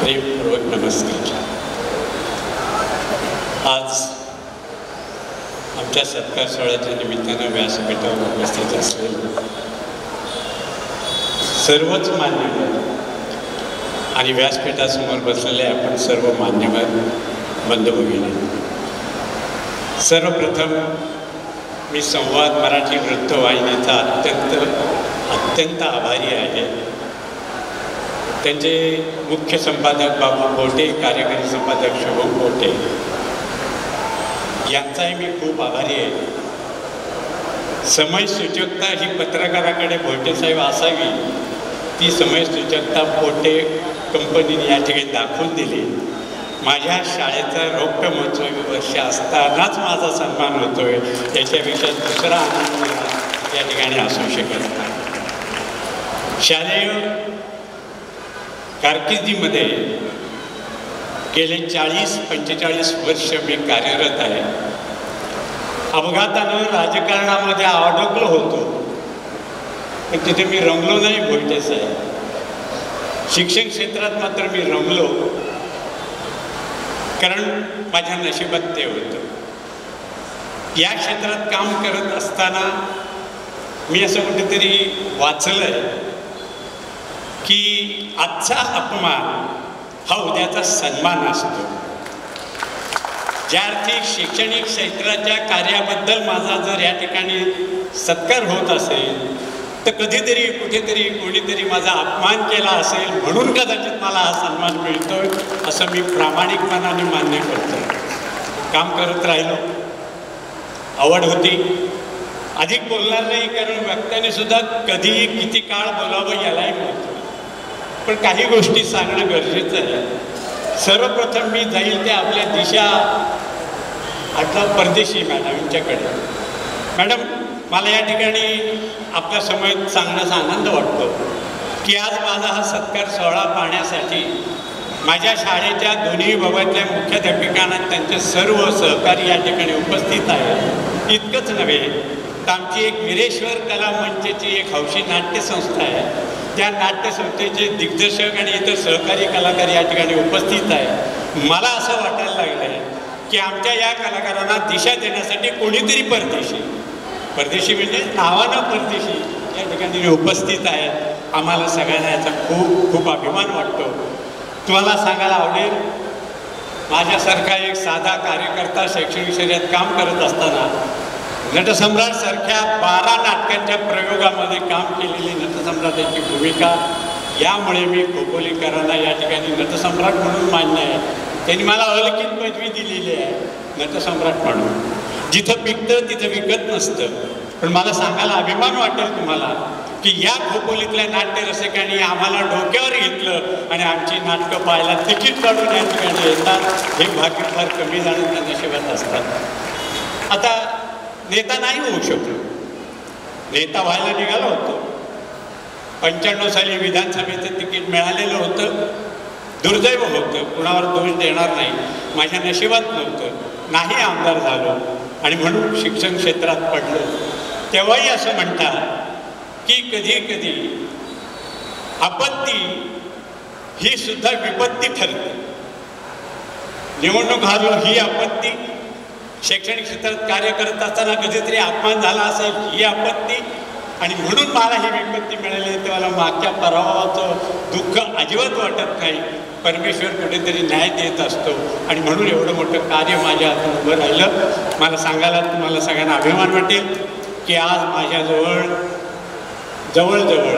प्रेमपूर्वक नमस्कार। आज आमच्या सत्कार सोहळ्याच्या निमित्तानं व्यासपीठावर उपस्थित असलेले सर्वच मान्यवर आणि व्यासपीठासमोर बसलेले आपण सर्व मान्यवर बंधू भगिनी, सर्वप्रथम मी संवाद मराठी वृत्तवाहिनीचा अत्यंत आभारी आहे। त्यांचे मुख्य संपादक बाबू पोटे, कार्यकारी संपादक शुभम पोटे यांचाही मी खूप आभारी आहे। समयसूचकता ही पत्रकाराकडे पोटे साहेब असावी, ती समयसूचकता पोटे कंपनीने या ठिकाणी दाखवून दिली। माझ्या शाळेचा रौप्य महोत्सवी वर्ष असतानाच माझा सन्मान होतोय, याच्यापेक्षा दुसरा आनंद या ठिकाणी असू शकत नाही। शालेय कारकिर्दीमध्ये गेले 40-45 वर्ष मी कार्यरत आहे। अपघातानं राजकारणामध्ये अडकलो होतो, पण तिथे मी रमलो नाही भोईटे साहेब। शिक्षण क्षेत्रात मात्र मी रमलो, कारण माझ्या नशिबात ते होतं। या क्षेत्रात काम करत असताना मी असं कुठेतरी वाचलं आहे की आजचा अपमान हा उद्याचा सन्मान असतो। ज्या अर्थी शैक्षणिक क्षेत्राच्या कार्याबद्दल माझा जर या ठिकाणी सत्कार होत असेल, तर कधीतरी कुठेतरी कोणीतरी माझा अपमान केला असेल म्हणून कदाचित मला हा सन्मान मिळतोय, असं मी प्रामाणिकपणाने मान्य करतो। काम करत राहिलो, आवड होती। अधिक बोलणार नाही, कारण वक्त्याने सुद्धा कधी किती काळ बोलावं यालाही माहिती, पण काही गोष्टी सांगणं गरजेचं आहे। सर्वप्रथम मी जाईल ते आपल्या दिशा आता परदेशी मॅडमच्याकडे। मॅडम, मला या ठिकाणी आपल्या समोर सांगण्याचा आनंद वाटतो की आज माझा हा सत्कार सोहळा पाहण्यासाठी माझ्या शाळेच्या दोन्ही विभागातल्या मुख्याध्यापिकांना त्यांचे सर्व सहकारी या ठिकाणी उपस्थित आहेत। इतकंच नव्हे तर आमची एक वीरेश्वर कला मंचची एक हौशी नाट्यसंस्था आहे, त्या नाट्यसंस्थेचे दिग्दर्शक आणि इतर सहकारी कलाकार या ठिकाणी उपस्थित आहे। मला असं वाटायला लागलं आहे की आमच्या या कलाकारांना दिशा देण्यासाठी कोणीतरी परदेशी म्हणजे नावानं परदेशी या ठिकाणी उपस्थित आहेत। आम्हाला सगळ्यांना याचा खूप खूप अभिमान वाटतो। तुम्हाला सांगायला आवडेल, माझ्यासारखा एक साधा कार्यकर्ता शैक्षणिक क्षेत्रात काम करत असताना नटसम्राट सारख्या 12 नाटकांच्या प्रयोगामध्ये काम केलेली नटसम्राटाची भूमिका, यामुळे मी खोपोलीकरांना या ठिकाणी नटसम्राट म्हणून मान्य आहे। त्यांनी मला अलौकिक पदवी दिलेली आहे नटसम्राट म्हणून। जिथं पिकतं तिथं विकत नसतं, पण मला सांगायला अभिमान वाटेल तुम्हाला की या खोपोलीतल्या नाट्यरसिकांनी आम्हाला डोक्यावर घेतलं आणि आमची नाटकं पाहायला तिकीट काढून या ठिकाणी येतात। हे भाग्य फार कमी जणांच्या नशिबात असतात। आता नेता नाही होऊ शकलो, नेता व्हायला निघालो होतो। 95 साली विधानसभेचं तिकीट मिळालेलं होतं। दुर्दैव होतं, कुणावर दोष देणार नाही, माझ्या नशिबात नव्हतं, नाही आमदार झालो आणि म्हणून शिक्षण क्षेत्रात पडलो। तेव्हाही असं म्हणतात की कधी कधी आपत्ती ही सुद्धा विपत्ती ठरते। निवडणूक हारलो ही आपत्ती, शैक्षणिक क्षेत्रात कार्य करत असताना कधीतरी अपमान झाला असेल ही आपत्ती, आणि म्हणून मला ही विपत्ती मिळाली तेव्हा मला मागच्या पराभवाचं दुःख अजिबात वाटत नाही। परमेश्वर कुठेतरी न्याय देत असतो आणि म्हणून एवढं मोठं कार्य माझ्या हातून उभं राहिलं। मला सांगायला तुम्हाला सगळ्यांना अभिमान वाटेल की आज माझ्याजवळ जवळजवळ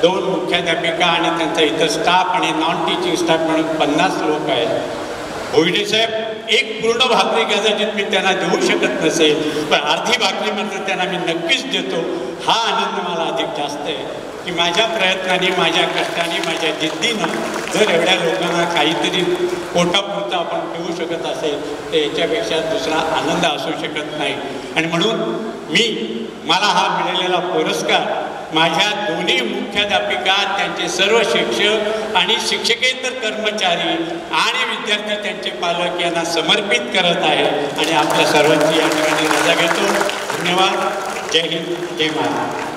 2 मुख्याध्यापिका आणि त्यांचा इतर स्टाफ आणि नॉन टीचिंग स्टाफ म्हणून 50 लोक आहेत। भोईटे साहेब एक पूर्ण भाकरी कदाचित मी त्यांना देऊ शकत नसेल, पण अर्धी भाकरी मात्र त्यांना मी नक्कीच देतो। हा आनंद मला अधिक जास्त आहे की माझ्या प्रयत्नाने, माझ्या कष्टाने, माझ्या जिद्दीनं जर एवढ्या लोकांना काहीतरी पोटापुरता आपण देऊ शकत असेल तर याच्यापेक्षा दुसरा आनंद असू शकत नाही। आणि म्हणून मला हा मिळालेला पुरस्कार माझ्या दोन्ही मुख्याध्यापिका, त्यांचे सर्व शिक्षक आणि शिक्षकेतर कर्मचारी आणि विद्यार्थी त्यांचे पालक यांना समर्पित करत आहे आणि आपल्या सर्वांची या ठिकाणी रजा घेतो। धन्यवाद। जय हिंद, जय महाराष्ट्र।